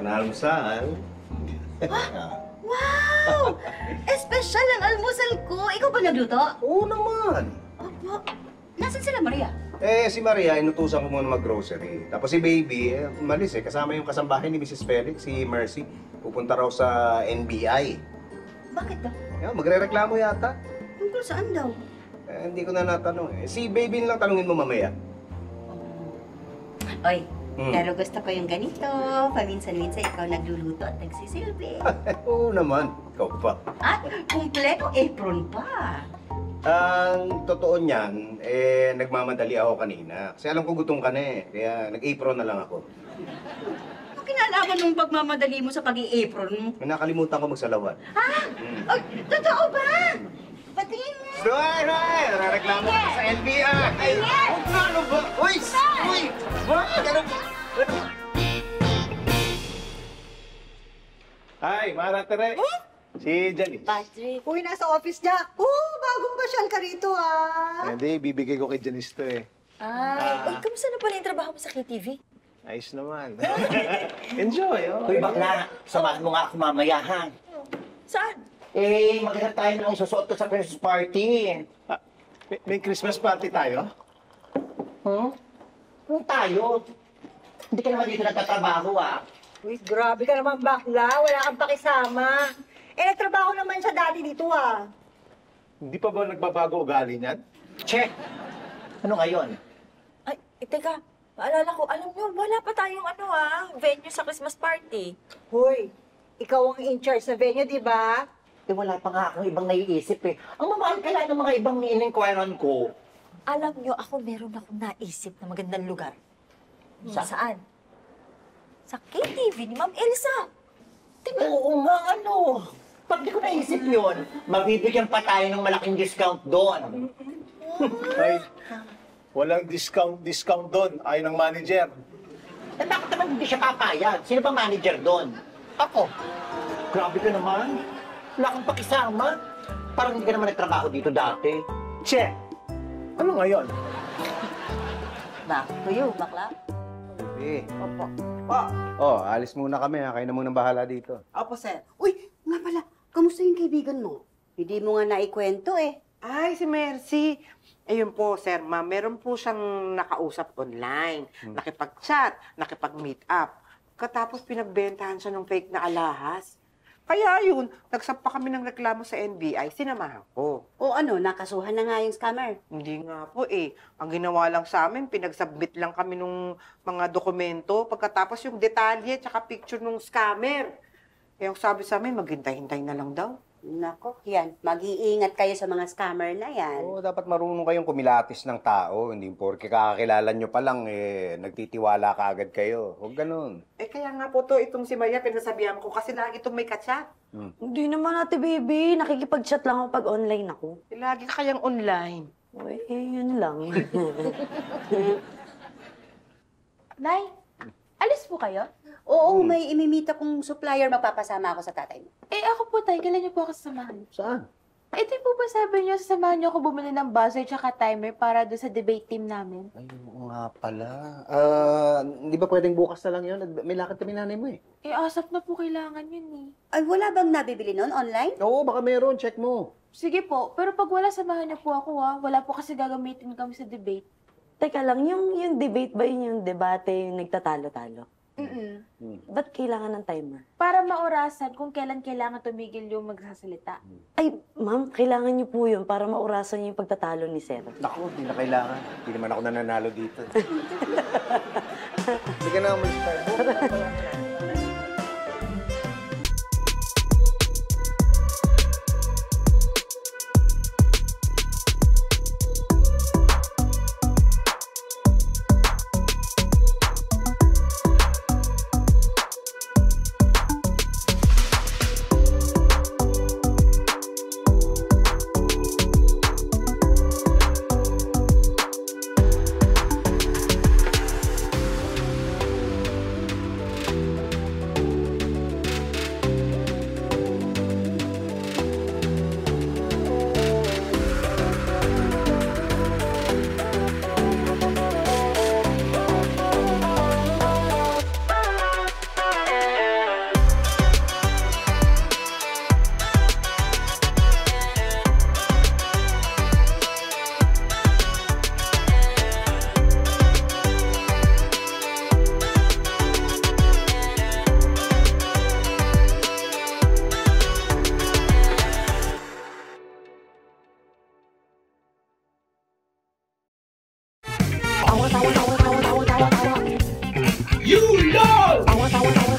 Panalmusal. Wow! Espesyal ang almusal ko. Ikaw ba nagluto? Oo naman. Opo. Nasaan sila, Maria? Si Maria, inutusan ko muna mag-grocery. Tapos si Baby, umalis kasama yung kasambahay ni Mrs. Felix, si Mercy. Pupunta raw sa NBI. Bakit daw? Magre-reklamo yata. Tungkol saan daw? Hindi ko na natanong Si Baby lang tanungin mo mamaya. Oy, pero gusto ko yung ganito. Paminsan-minsan ikaw nagluluto at nagsisilbi. Oo naman. Ikaw pa. At kumpleto apron pa. Ang totoo niyan, nagmamadali ako kanina. Kasi alam ko gutom ka na Kaya nag-apron na lang ako. Ano kinalaman nung pagmamadali mo sa pag-i-apron mo? Nakalimutan ko magsalawan. Oh, totoo ba? Patingin mo. Roy! Narareklamo ka sa NBI! Ay! Huwag na! Ano ba? Uy! Uy! Wag! Ano ba? Hi, Mara Tere. Si Janice. Patrick. Uy, nasa office niya. Bagong pasyal ka rito, Hindi, bibigay ko kay Janice to Kamusta na pala yung trabaho mo sa KTV? Ayos naman. Enjoy, Uy, bakla, samahan mo nga ako mamaya, ha? Saan? Maghanap tayo ng susuot ko sa Christmas party. May Christmas party tayo? Kung tayo, hindi ka naman dito nagtatrabaho, Uy, grabe ka naman, bakla. Wala kang pakisama. Nagtrabaho naman siya dati dito, Hindi pa ba nagbabago ugali niyan? Che! Ano ngayon? Ay, teka. Maalala ko, alam nyo, wala pa tayong venue sa Christmas party. Hoy, ikaw ang in-charge sa venue, di ba? Wala pa nga akong ibang naiisip, Ang mamahal kaya ng mga ibang in-inquiran ko. Alam nyo, ako meron akong naisip na magandang lugar. Saan? Sa KTV ni Ma'am Elsa. Diba? Oo nga, Pag di ko naisip yun, mabibigyan pa tayo ng malaking discount doon. Ay, walang discount doon. Ayaw ng manager. Bakit naman hindi siya papayag? Sino ba manager doon? Ako. Grabe ka naman. Wala kang pakisama. Parang hindi ka naman nagtrabaho dito dati. Che! Ano ngayon? Back to you, bakla. Opo. Alis muna kami Kayo na munang bahala dito. Opo, sir. Uy, nga pala. Kamusta yung kaibigan mo? Hindi mo nga naikwento Ay, si Mercy. Ayun po, sir, ma'am. Meron po siyang nakausap online. Nakipag-chat, nakipag-meet up. Katapos pinagbentahan siya ng fake na alahas. Kaya yun, nagsampa kami ng reklamo sa NBI, sinamahan ko. O nakasuhan na nga yung scammer. Hindi nga po Ang ginawa lang sa amin, pinagsubmit lang kami ng mga dokumento. Pagkatapos yung detalye tsaka picture ng scammer. Kaya ang sabi sa amin, maghintay-hintay na lang daw. Nako, yan. Mag-iingat kayo sa mga scammer na yan. Dapat marunong kayong kumilatis ng tao. Hindi porke kakakilala nyo pa lang, nagtitiwala ka agad kayo. Huwag ganun. Kaya nga po itong si Maria, pinasabihan ko kasi lagi itong may kachat. Hindi naman ate, baby. Nakikipag-chat lang ako pag online ako. Lagi ka kayang online. Uy, yun lang. Nay, alis po kayo? Oo, may imimita kong supplier. Magpapasama ako sa tatay mo. Ako po, tay. Kailan niyo po ako sasamahan? Saan? Di po ba sabi niyo, sasamahan niyo ako bumili ng buzzer tsaka timer para doon sa debate team namin? Ay, oo nga pala. Di ba pwedeng bukas na lang yun? May lakad kami nanay mo Asap na po kailangan yun Ay, wala bang nabibili noon online? Oo, baka meron. Check mo. Sige po, pero pag wala, samahan niyo po ako Wala po kasi gagamitin kami sa debate. Teka lang, yung debate ba yun yung debate yung nagtatalo-talo? Ba't kailangan ng timer? Para maorasan kung kailan kailangan tumigil yung magsasalita. Ay, ma'am, kailangan niyo po yun para maurasan yung pagtatalo ni Sir. Naku, hindi na kailangan. Hindi naman ako nananalo dito. Hindi ka na mag-start. You know!